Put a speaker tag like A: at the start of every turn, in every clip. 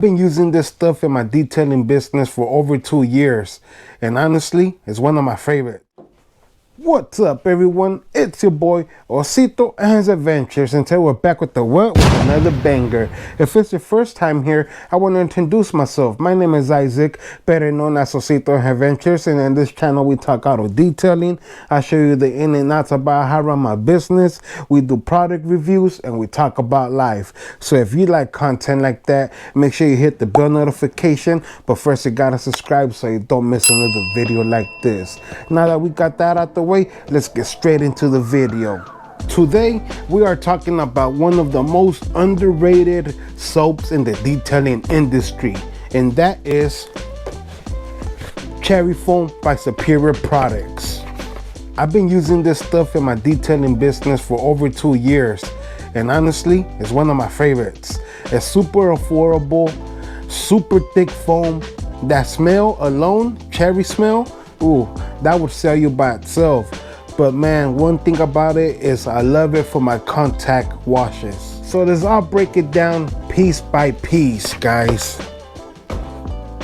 A: Been using this stuff in my detailing business for over 2 years, and honestly, it's one of my favorites. What's up, everyone? It's your boy Osito and his adventures, and today we're back with another banger. If it's your first time here, I want to introduce myself. My name is Isaac, better known as Osito and Adventures, and in this channel we talk auto detailing. I show you the in and outs about how I run my business. We do product reviews and we talk about life. So if you like content like that, make sure you hit the bell notification. But first, you gotta subscribe so you don't miss another video like this. Now that we got that out the way, let's get straight into the video. Today we are talking about one of the most underrated soaps in the detailing industry, and that is Cherry Foam by Superior Products. I've been using this stuff in my detailing business for over 2 years, and honestly, it's one of my favorites. It's super affordable, super thick foam. That smell alone, cherry smell, ooh, that would sell you by itself. But man, one thing about it is I love it for my contact washes. So I'll break it down piece by piece, guys.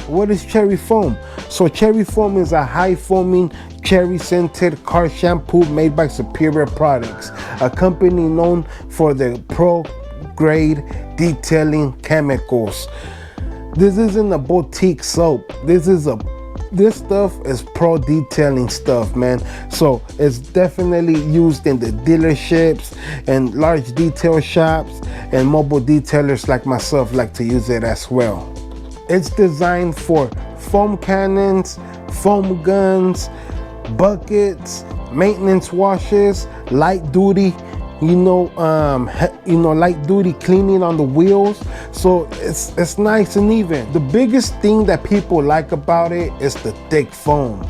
A: What is cherry foam? So cherry foam is a high foaming cherry scented car shampoo made by Superior Products, a company known for their pro grade detailing chemicals. This isn't a boutique soap. This stuff is pro detailing stuff, man. So it's definitely used in the dealerships and large detail shops, and mobile detailers like myself like to use it as well. It's designed for foam cannons, foam guns, buckets, maintenance washes, light duty, light duty cleaning on the wheels. So it's nice and even. The biggest thing that people like about it is the thick foam,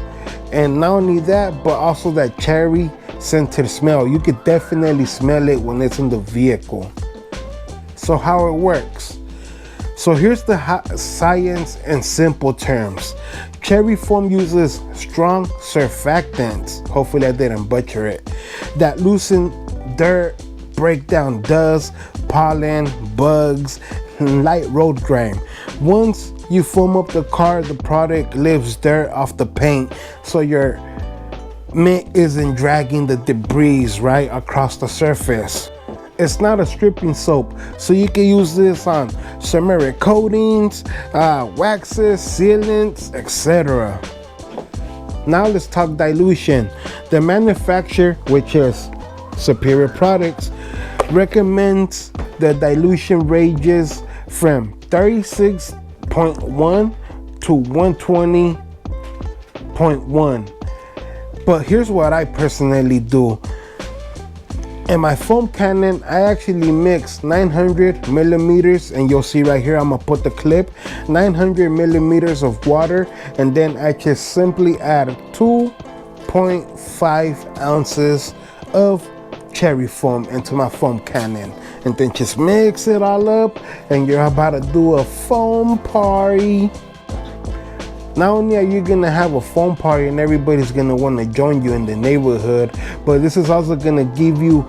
A: and not only that, but also that cherry scented smell. You could definitely smell it when it's in the vehicle. So how it works? So here's the science in simple terms. Cherry foam uses strong surfactants, hopefully I didn't butcher it, that loosen dirt, break down dust, pollen, bugs, and light road grime. Once you foam up the car, the product lifts dirt off the paint, so your mint isn't dragging the debris right across the surface. It's not a stripping soap, so you can use this on ceramic coatings, waxes, sealants, etc. Now let's talk dilution. The manufacturer, which is Superior Products, recommends the dilution ranges from 36.1 to 120.1. But here's what I personally do. In my foam cannon, I actually mix 900 millimeters, and you'll see right here, I'm gonna put the clip, 900 millimeters of water, and then I just simply add 2.5 ounces of cherry foam into my foam cannon, and then just mix it all up, and you're about to do a foam party. Not only are you gonna have a foam party and everybody's gonna want to join you in the neighborhood, but this is also gonna give you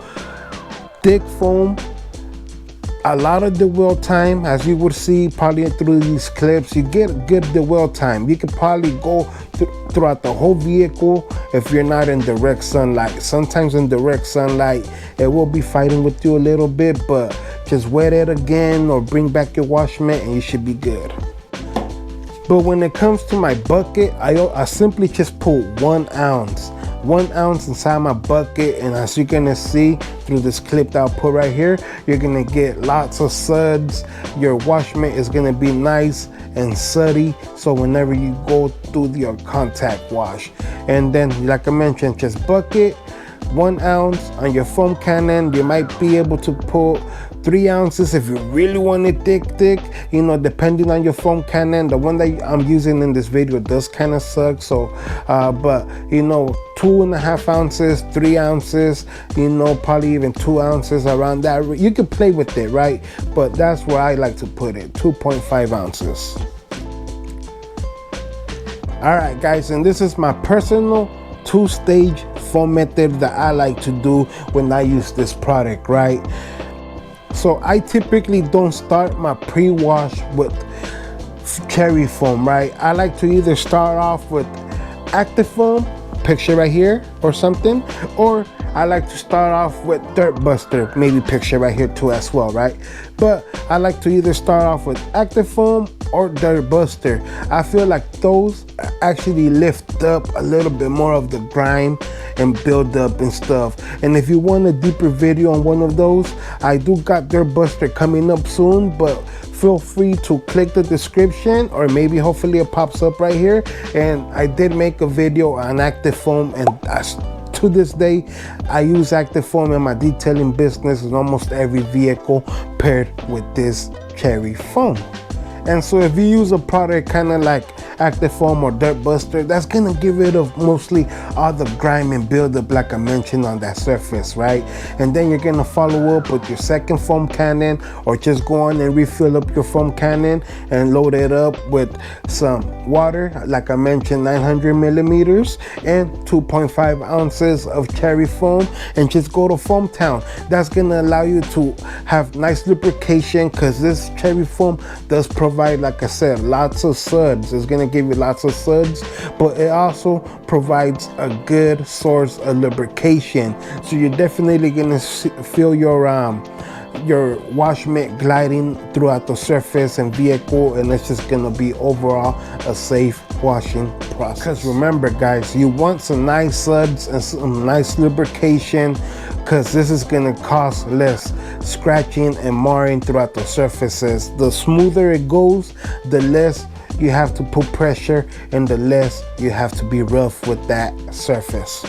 A: thick foam, a lot of dwell time. As you would see probably through these clips, you get good dwell time. You could probably go throughout the whole vehicle if you're not in direct sunlight. Sometimes in direct sunlight it will be fighting with you a little bit, but just wet it again or bring back your wash mitt and you should be good. But when it comes to my bucket, I simply just put 1 ounce inside my bucket, and as you're gonna see through this clip that I'll put right here, you're gonna get lots of suds. Your wash mitt is gonna be nice and suddy, so whenever you go through your contact wash. And then, like I mentioned, just bucket, 1 ounce on your foam cannon. You might be able to put 3 ounces if you really want it thick, depending on your foam cannon. The one that I'm using in this video does kind of suck, so but 2.5 ounces, 3 ounces, probably even 2 ounces, around that. You can play with it, right? But that's where I like to put it, 2.5 ounces. All right, guys, and this is my personal 2-stage foam method that I like to do when I use this product, right? So I typically don't start my pre-wash with cherry foam, right? I like to either start off with active foam, picture right here or something, or I like to start off with Dirt Buster, maybe picture right here too as well, right? But I like to either start off with active foam or Dirt Buster. I feel like those actually lift up a little bit more of the grime and build up and stuff. And if you want a deeper video on one of those, I do got Dirt Buster coming up soon, but feel free to click the description, or maybe hopefully it pops up right here. And I did make a video on active foam, and to this day I use active foam in my detailing business in almost every vehicle paired with this cherry foam. And so if you use a product kind of like active foam or Dirt Buster, that's gonna get rid of mostly all the grime and buildup like I mentioned on that surface, right? And then you're gonna follow up with your second foam cannon, or just go on and refill up your foam cannon and load it up with some water, like I mentioned, 900 millimeters and 2.5 ounces of cherry foam, and just go to Foam Town. That's gonna allow you to have nice lubrication, because this cherry foam does provide, like I said, lots of suds. It's gonna give you lots of suds, but it also provides a good source of lubrication. So you're definitely gonna feel your wash mitt gliding throughout the surface and vehicle, and it's just gonna be overall a safe washing process. Because remember guys, you want some nice suds and some nice lubrication, because this is gonna cause less scratching and marring throughout the surfaces. The smoother it goes, the less you have to put pressure and the less you have to be rough with that surface.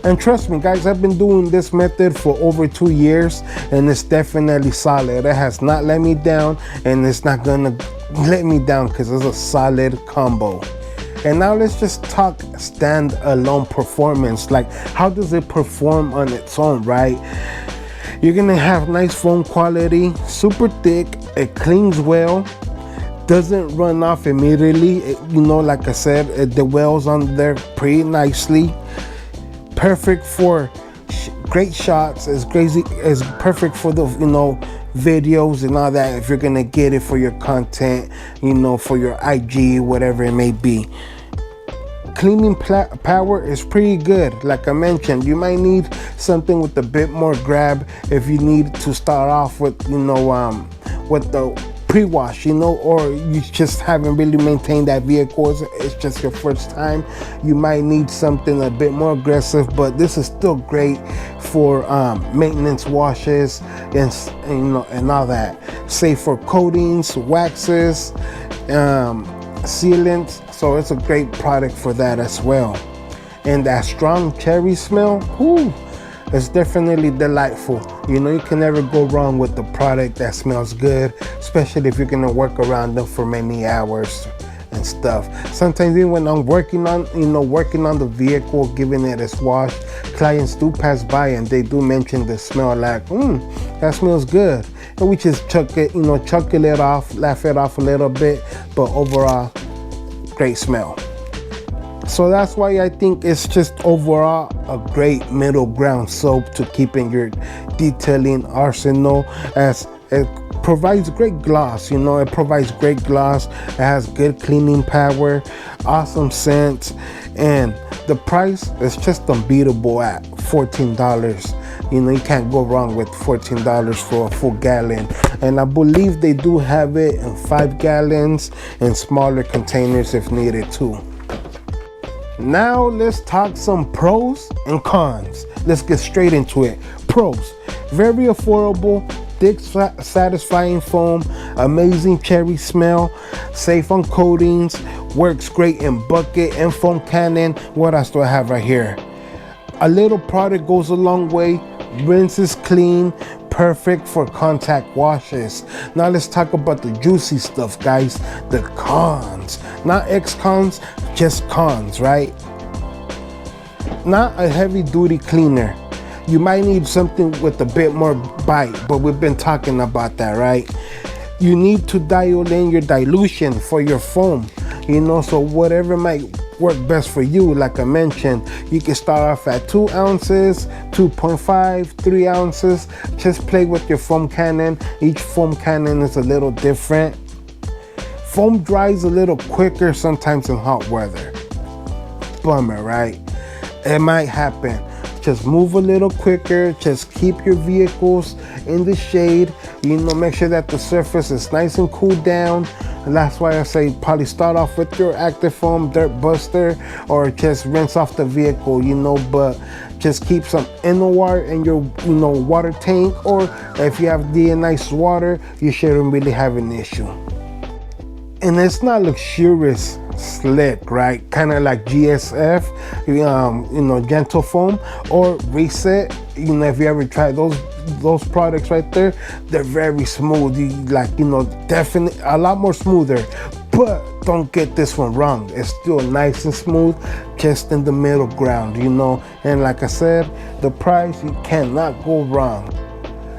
A: And trust me guys, I've been doing this method for over 2 years, and it's definitely solid. It has not let me down, and it's not gonna let me down, because it's a solid combo. And now let's just talk standalone performance. Like, how does it perform on its own, right? You're gonna have nice foam quality, super thick, it cleans well, doesn't run off immediately. You know, like I said, the wells on there pretty nicely. Perfect for great shots. It's perfect for the, you know, videos and all that, if you're gonna get it for your content, you know, for your IG, whatever it may be. Cleaning power is pretty good. Like I mentioned, you might need something with a bit more grab if you need to start off with, you know, with the pre-wash, you know, or you just haven't really maintained that vehicle, it's just your first time. You might need something a bit more aggressive, but this is still great for maintenance washes and you know, and all that. Safe for coatings, waxes, sealants. So it's a great product for that as well. And that strong cherry smell, whoo, it's definitely delightful. You know, you can never go wrong with the product that smells good, especially if you're gonna work around them for many hours and stuff. Sometimes even when I'm working on the vehicle, giving it its wash, clients do pass by and they do mention the smell, like, that smells good. And we just chuckle it off, laugh it off a little bit, but overall, great smell. So that's why I think it's just overall a great middle ground soap to keep in your detailing arsenal, as it provides great gloss. You know, it provides great gloss. It has good cleaning power, awesome scent, and the price is just unbeatable at $14. You know, you can't go wrong with $14 for a full gallon. And I believe they do have it in 5 gallons and smaller containers if needed too. Now let's talk some pros and cons. Let's get straight into it. Pros: very affordable, thick, satisfying foam, amazing cherry smell, safe on coatings, works great in bucket and foam cannon. What else do I have right here? A little product goes a long way, rinses clean, perfect for contact washes. Now let's talk about the juicy stuff, guys. The cons, not ex-cons, just cons, right? Not a heavy duty cleaner. You might need something with a bit more bite, but we've been talking about that, right? You need to dial in your dilution for your foam, you know, so whatever might work best for you. Like I mentioned, you can start off at 2 ounces, 2.5, 3 ounces. Just play with your foam cannon. Each foam cannon is a little different. foam dries a little quicker sometimes in hot weather. Bummer, right? It might happen. Just move a little quicker. Just keep your vehicles in the shade. You know, make sure that the surface is nice and cooled down. And that's why I say probably start off with your active foam dirt buster, or just rinse off the vehicle, you know, but just keep some inner water in your, you know, water tank, or if you have deionized water, you shouldn't really have an issue. And it's not luxurious slick, right? Kind of like GSF, you know, gentle foam, or Reset. You know, if you ever tried those products right there, they're very smooth. You like, you know, definitely a lot more smoother. But don't get this one wrong. It's still nice and smooth, just in the middle ground, you know. And like I said, the price, you cannot go wrong.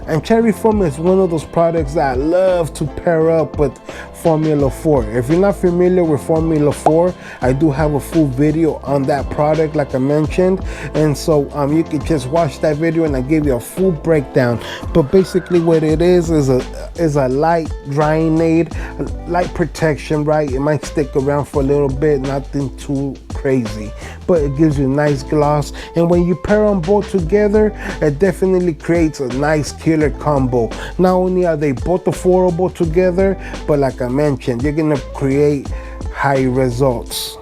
A: And cherry foam is one of those products that I love to pair up with Formula 4. If you're not familiar with Formula 4, I do have a full video on that product, like I mentioned. And so you can just watch that video and I give you a full breakdown. But basically what it is a light drying aid, light protection, right? It might stick around for a little bit, nothing too crazy, but it gives you nice gloss. And when you pair them both together, it definitely creates a nice killer combo. Not only are they both affordable together, but like I mentioned, you're gonna create high results.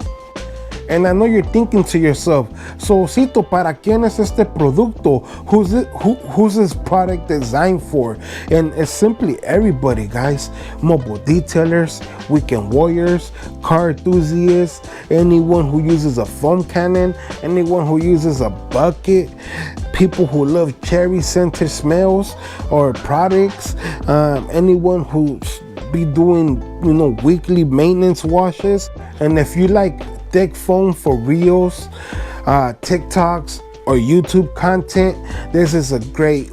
A: And I know you're thinking to yourself, so Cito, ¿para quién es este producto? Who's this product designed for? And it's simply everybody, guys. Mobile detailers, weekend warriors, car enthusiasts, anyone who uses a foam cannon, anyone who uses a bucket, people who love cherry scented smells or products, anyone who be doing, you know, weekly maintenance washes. And if you like thick foam for reels, TikToks, or YouTube content, this is a great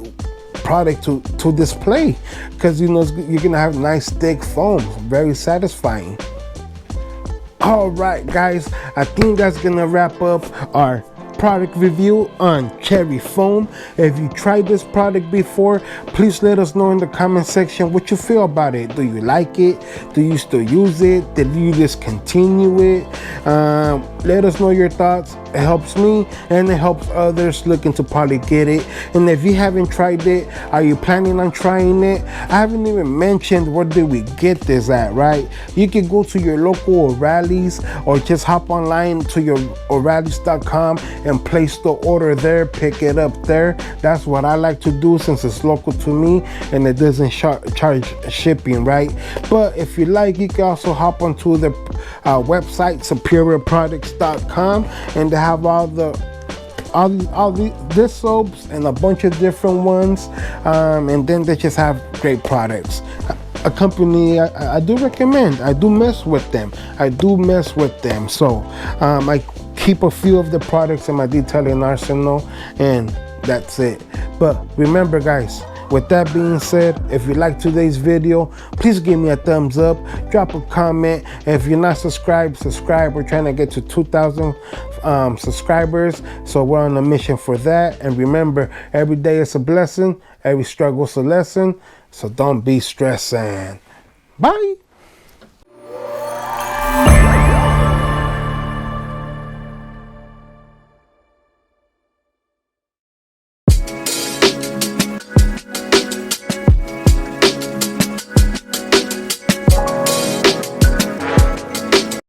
A: product to display, because you know you're gonna have nice thick foam, very satisfying. All right, guys, I think that's gonna wrap up our product review on cherry foam. If you tried this product before, please let us know in the comment section what you feel about it. Do you like it? Do you still use it? Did you discontinue it? Let us know your thoughts. It helps me and it helps others looking to probably get it. And if you haven't tried it, are you planning on trying it? I haven't even mentioned where did we get this at, right? You can go to your local O'Reilly's, or just hop online to your O'Reilly's.com and place the order there, pick it up there. That's what I like to do since it's local to me and it doesn't charge shipping, right? But if you like, you can also hop onto the website superiorproducts.com, and they have all these soaps and a bunch of different ones, and then they just have great products. A company I do recommend. I do mess with them. So I keep a few of the products in my detailing arsenal, and that's it. But remember, guys, with that being said, if you like today's video, please give me a thumbs up, drop a comment. If you're not subscribed, subscribe. We're trying to get to 2,000 subscribers, so we're on a mission for that. And remember, every day is a blessing, every struggle is a lesson, so don't be stressing. Bye.